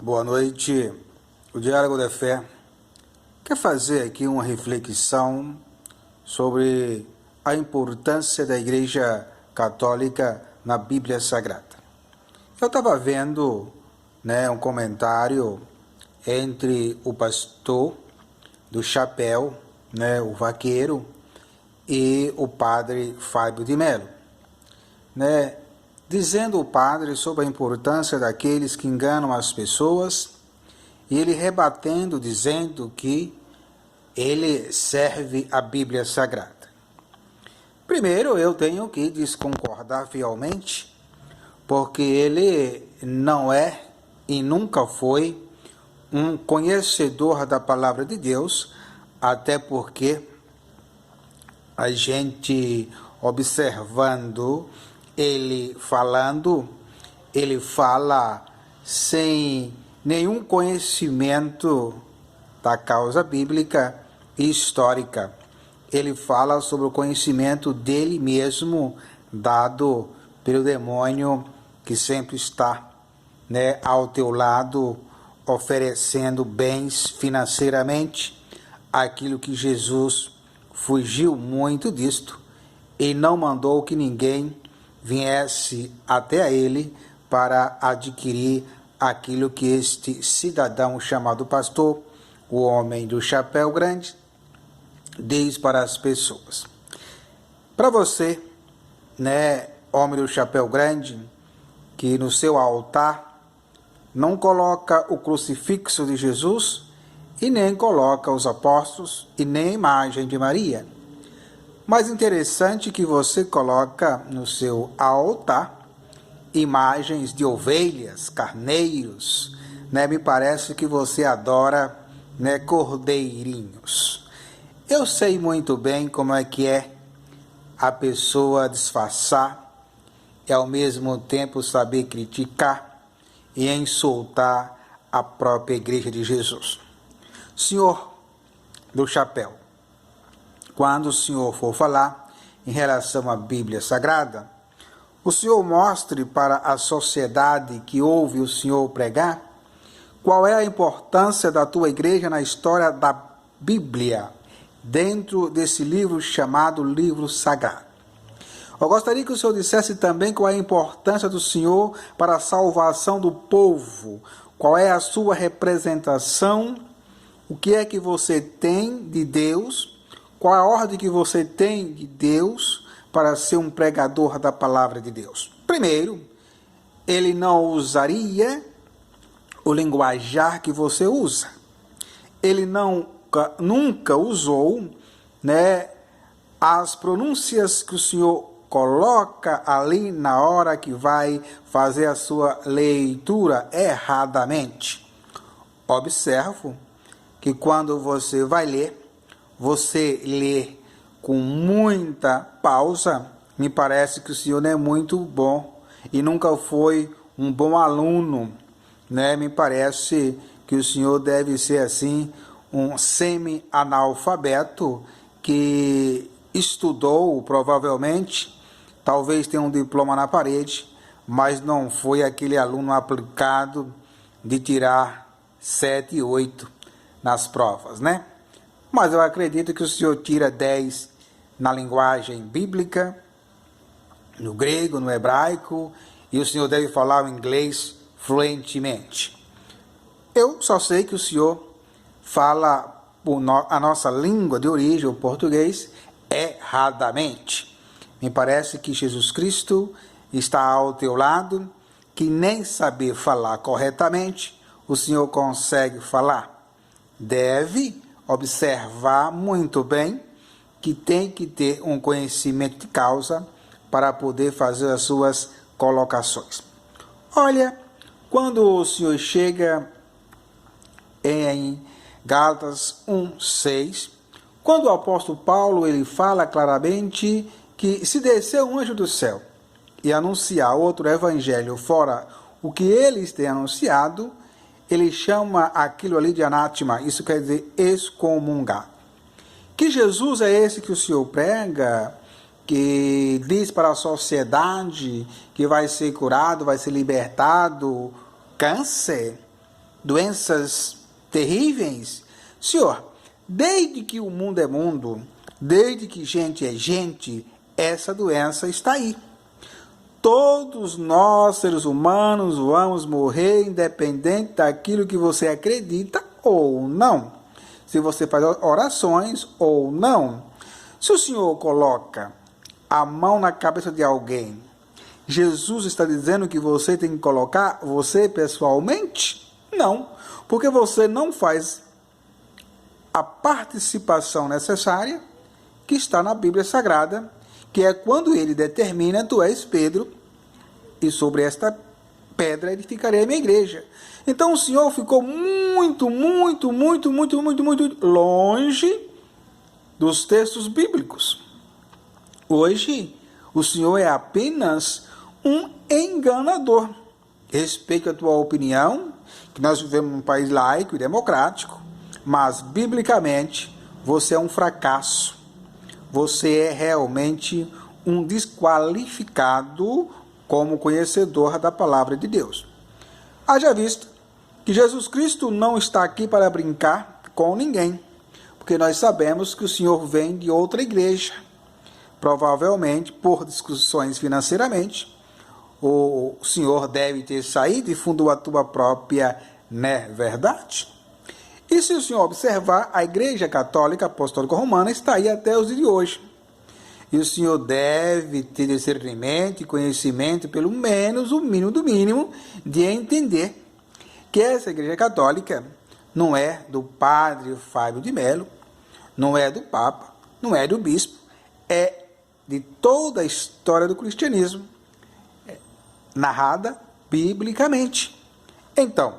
Boa noite. O Diálogo da Fé quer fazer aqui uma reflexão sobre a importância da Igreja Católica na Bíblia Sagrada. Eu estava vendo um comentário entre o pastor do chapéu, o vaqueiro, e o padre Fábio de Mello, dizendo o padre sobre a importância daqueles que enganam as pessoas, e ele rebatendo, dizendo que ele serve a Bíblia Sagrada. Primeiro, eu tenho que desconcordar fielmente, porque ele não é e nunca foi um conhecedor da Palavra de Deus, até porque a gente observando ele falando, ele fala sem nenhum conhecimento da causa bíblica e histórica. Ele fala sobre o conhecimento dele mesmo, dado pelo demônio que sempre está ao teu lado, oferecendo bens financeiramente, aquilo que Jesus fugiu muito disto e não mandou que ninguém viesse até a ele para adquirir aquilo que este cidadão chamado pastor, o homem do chapéu grande, diz para as pessoas. Para você, homem do chapéu grande, que no seu altar não coloca o crucifixo de Jesus e nem coloca os apóstolos e nem a imagem de Maria. Mas interessante que você coloca no seu altar imagens de ovelhas, carneiros, me parece que você adora cordeirinhos. Eu sei muito bem como é que é a pessoa disfarçar e ao mesmo tempo saber criticar e insultar a própria Igreja de Jesus. Senhor do chapéu, quando o Senhor for falar em relação à Bíblia Sagrada, o Senhor mostre para a sociedade que ouve o Senhor pregar qual é a importância da tua igreja na história da Bíblia, dentro desse livro chamado Livro Sagrado. Eu gostaria que o Senhor dissesse também qual é a importância do Senhor para a salvação do povo, qual é a sua representação, o que é que você tem de Deus, qual a ordem que você tem de Deus para ser um pregador da palavra de Deus. Primeiro, ele não usaria o linguajar que você usa. Ele nunca usou as pronúncias que o Senhor coloca ali na hora que vai fazer a sua leitura erradamente. Observo que quando você vai ler, você lê com muita pausa. Me parece que o senhor não é muito bom e nunca foi um bom aluno, Me parece que o senhor deve ser assim um semi-analfabeto que estudou provavelmente, talvez tenha um diploma na parede, mas não foi aquele aluno aplicado de tirar 7 e 8 nas provas, Mas eu acredito que o senhor tira 10 na linguagem bíblica, no grego, no hebraico, e o senhor deve falar o inglês fluentemente. Eu só sei que o senhor fala a nossa língua de origem, o português, erradamente. Me parece que Jesus Cristo está ao teu lado, que nem saber falar corretamente o senhor consegue falar. Deve observar muito bem que tem que ter um conhecimento de causa para poder fazer as suas colocações. Olha, quando o senhor chega em Gálatas 1:6, quando o apóstolo Paulo ele fala claramente que se descer um anjo do céu e anunciar outro evangelho fora o que eles têm anunciado, ele chama aquilo ali de anátema, isso quer dizer excomungar. Que Jesus é esse que o senhor prega, que diz para a sociedade que vai ser curado, vai ser libertado, câncer? doenças terríveis? Senhor, desde que o mundo é mundo, desde que gente é gente, essa doença está aí. Todos nós, seres humanos, vamos morrer, independente daquilo que você acredita ou não. Se você faz orações ou não. Se o Senhor coloca a mão na cabeça de alguém, Jesus está dizendo que você tem que colocar você pessoalmente? Não, porque você não faz a participação necessária que está na Bíblia Sagrada, que é quando ele determina: tu és Pedro, e sobre esta pedra edificarei a minha igreja. Então o Senhor ficou muito longe dos textos bíblicos. Hoje, o Senhor é apenas um enganador. Respeito a tua opinião, que nós vivemos num país laico e democrático, mas, biblicamente, você é um fracasso. Você é realmente um desqualificado como conhecedor da palavra de Deus. Haja visto que Jesus Cristo não está aqui para brincar com ninguém, porque nós sabemos que o Senhor vem de outra igreja. Provavelmente, por discussões financeiramente, o Senhor deve ter saído e fundou a tua própria, né, verdade? E se o Senhor observar, a Igreja Católica Apostólica Romana está aí até os dias de hoje. E o Senhor deve ter discernimento e conhecimento, pelo menos o mínimo do mínimo, de entender que essa Igreja Católica não é do Padre Fábio de Mello, não é do Papa, não é do Bispo, é de toda a história do cristianismo, narrada biblicamente. Então,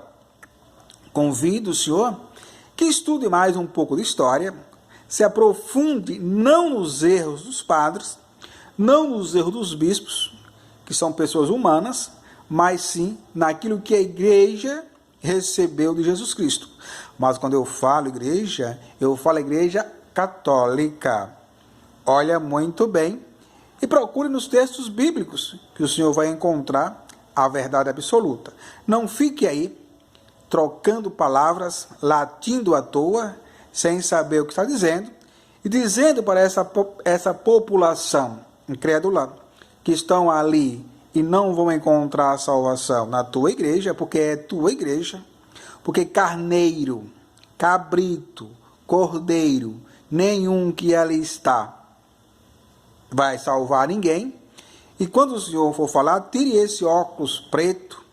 convido o Senhor que estude mais um pouco de história, se aprofunde não nos erros dos padres, não nos erros dos bispos, que são pessoas humanas, mas sim naquilo que a igreja recebeu de Jesus Cristo. Mas quando eu falo igreja católica. Olha muito bem e procure nos textos bíblicos que o Senhor vai encontrar a verdade absoluta. Não fique aí trocando palavras, latindo à toa, sem saber o que está dizendo, e dizendo para essa população incrédula que estão ali e não vão encontrar a salvação na tua igreja, porque é tua igreja, porque carneiro, cabrito, cordeiro, nenhum que ali está vai salvar ninguém. E quando o Senhor for falar, tire esse óculos preto,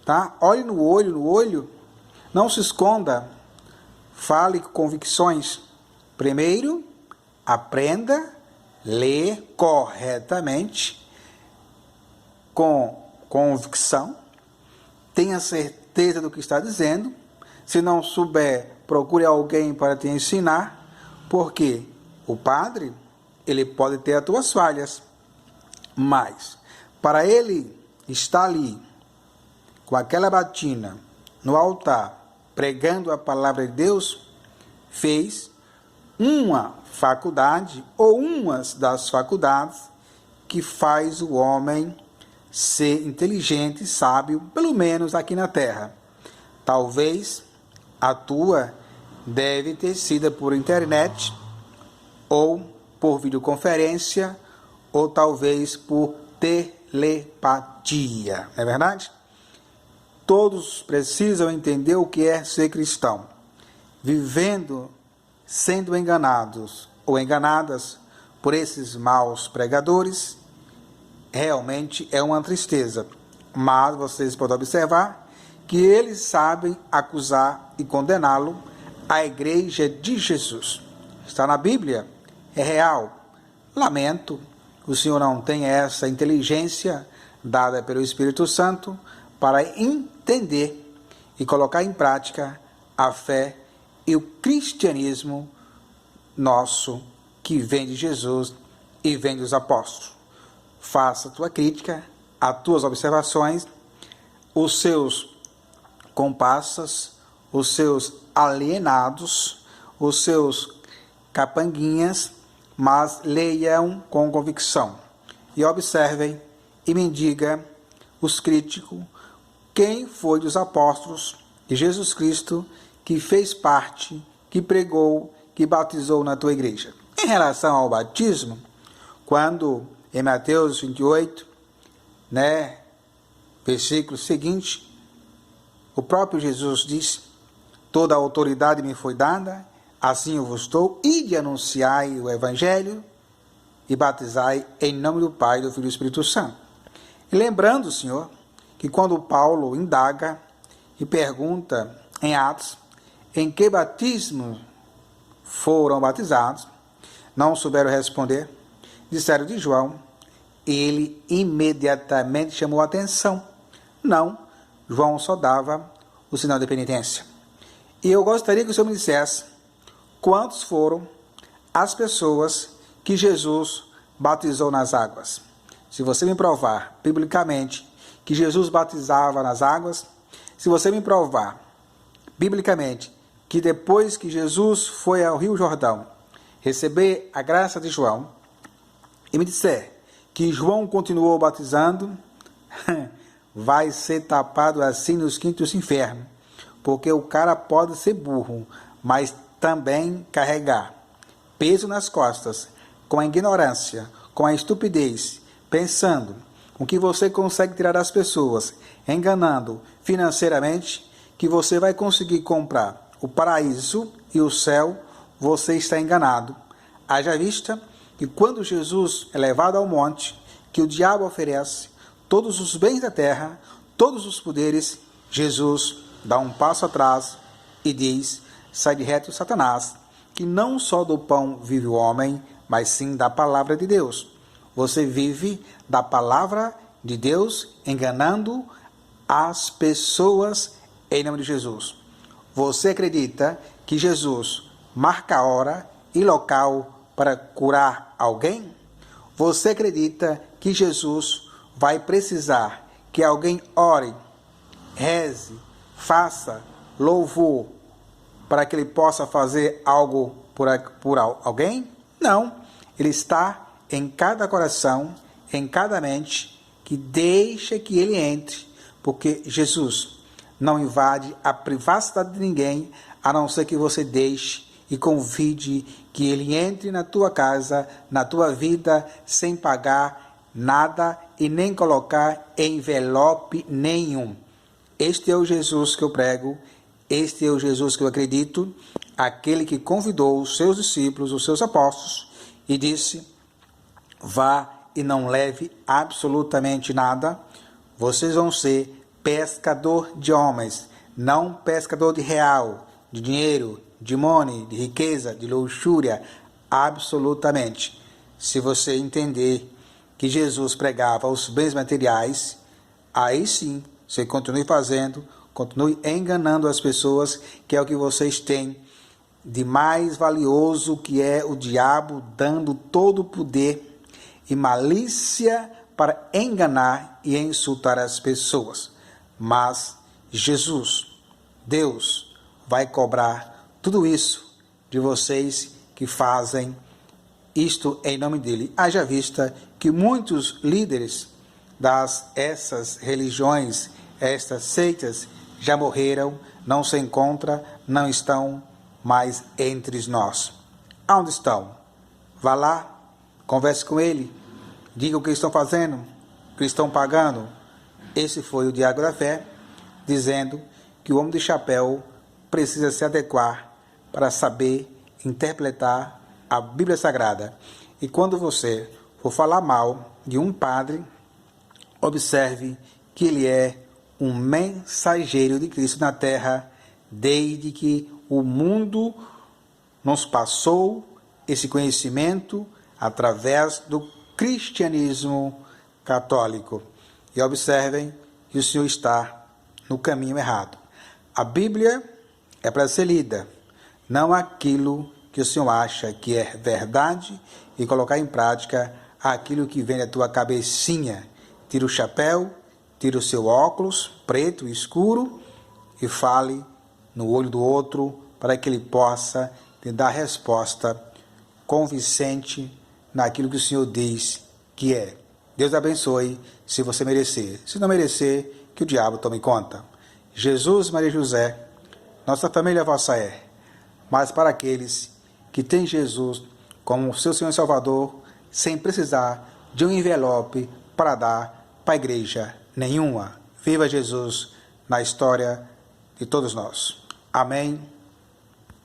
tá? Olhe no olho, não se esconda, fale com convicções. Primeiro, aprenda, lê corretamente, com convicção, tenha certeza do que está dizendo. Se não souber, procure alguém para te ensinar, porque o padre, ele pode ter as tuas falhas, mas para ele estar ali, com aquela batina, no altar, pregando a palavra de Deus, fez uma faculdade, ou umas das faculdades, que faz o homem ser inteligente e sábio, pelo menos aqui na terra. Talvez a tua deve ter sido por internet, ou por videoconferência, ou talvez por telepatia, não é verdade? Todos precisam entender o que é ser cristão. Vivendo, sendo enganados ou enganadas por esses maus pregadores, realmente é uma tristeza. Mas vocês podem observar que eles sabem acusar e condená-lo à igreja de Jesus. Está na Bíblia, é real. Lamento, o Senhor não tem essa inteligência dada pelo Espírito Santo para entender e colocar em prática a fé e o cristianismo nosso, que vem de Jesus e vem dos apóstolos. Faça a tua crítica, as tuas observações, os seus comparsas, os seus alienados, os seus capanguinhas, mas leiam com convicção. E observem e me diga, os críticos, quem foi dos apóstolos de Jesus Cristo que fez parte, que pregou, que batizou na tua igreja. Em relação ao batismo, quando em Mateus 28, versículo seguinte, o próprio Jesus diz: toda a autoridade me foi dada, assim eu vos dou, ide anunciai o Evangelho e batizai em nome do Pai, do Filho e do Espírito Santo. E lembrando, Senhor, que quando Paulo indaga e pergunta em Atos em que batismo foram batizados, não souberam responder, disseram de João, ele imediatamente chamou a atenção. Não, João só dava o sinal de penitência. E eu gostaria que o Senhor me dissesse quantos foram as pessoas que Jesus batizou nas águas. Se você me provar biblicamente que Jesus batizava nas águas, se você me provar biblicamente que depois que Jesus foi ao Rio Jordão receber a graça de João, e me disser que João continuou batizando, vai ser tapado assim nos quintos infernos, porque o cara pode ser burro, mas também carregar peso nas costas, com a ignorância, com a estupidez, pensando com que você consegue tirar das pessoas, enganando financeiramente, que você vai conseguir comprar o paraíso e o céu, você está enganado. Haja vista que quando Jesus é levado ao monte, que o diabo oferece todos os bens da terra, todos os poderes, Jesus dá um passo atrás e diz: sai de reto, Satanás, que não só do pão vive o homem, mas sim da palavra de Deus. Você vive da palavra de Deus, enganando as pessoas em nome de Jesus. Você acredita que Jesus marca a hora e local para curar alguém? Você acredita que Jesus vai precisar que alguém ore, reze, faça louvor para que ele possa fazer algo por alguém? Não. Ele está em cada coração, em cada mente, que deixa que ele entre, porque Jesus não invade a privacidade de ninguém, a não ser que você deixe e convide que ele entre na tua casa, na tua vida, sem pagar nada e nem colocar envelope nenhum. Este é o Jesus que eu prego, este é o Jesus que eu acredito, aquele que convidou os seus discípulos, os seus apóstolos, e disse: vá e não leve absolutamente nada, vocês vão ser pescador de homens, não pescador de real, de dinheiro, de money, de riqueza, de luxúria, absolutamente. Se você entender que Jesus pregava os bens materiais, aí sim, você continue fazendo, continue enganando as pessoas, que é o que vocês têm de mais valioso, que é o diabo dando todo o poder e malícia para enganar e insultar as pessoas. Mas Jesus, Deus, vai cobrar tudo isso de vocês que fazem isto em nome dele. Haja vista que muitos líderes essas religiões, estas seitas, já morreram, não se encontram, não estão mais entre nós. Aonde estão? Vá lá, converse com ele, diga o que estão fazendo, o que estão pagando. Esse foi o Diácono da Fé, dizendo que o homem de chapéu precisa se adequar para saber interpretar a Bíblia Sagrada. E quando você for falar mal de um padre, observe que ele é um mensageiro de Cristo na terra, desde que o mundo nos passou esse conhecimento através do cristianismo católico. E observem que o Senhor está no caminho errado. A Bíblia é para ser lida, não aquilo que o Senhor acha que é verdade, e colocar em prática aquilo que vem da tua cabecinha. Tira o chapéu, tira o seu óculos preto escuro e fale no olho do outro para que ele possa te dar resposta convincente naquilo que o Senhor diz que é. Deus abençoe se você merecer. Se não merecer, que o diabo tome conta. Jesus, Maria e José, nossa família vossa é, mas para aqueles que têm Jesus como seu Senhor e Salvador, sem precisar de um envelope para dar para a igreja nenhuma. Viva Jesus na história de todos nós. Amém.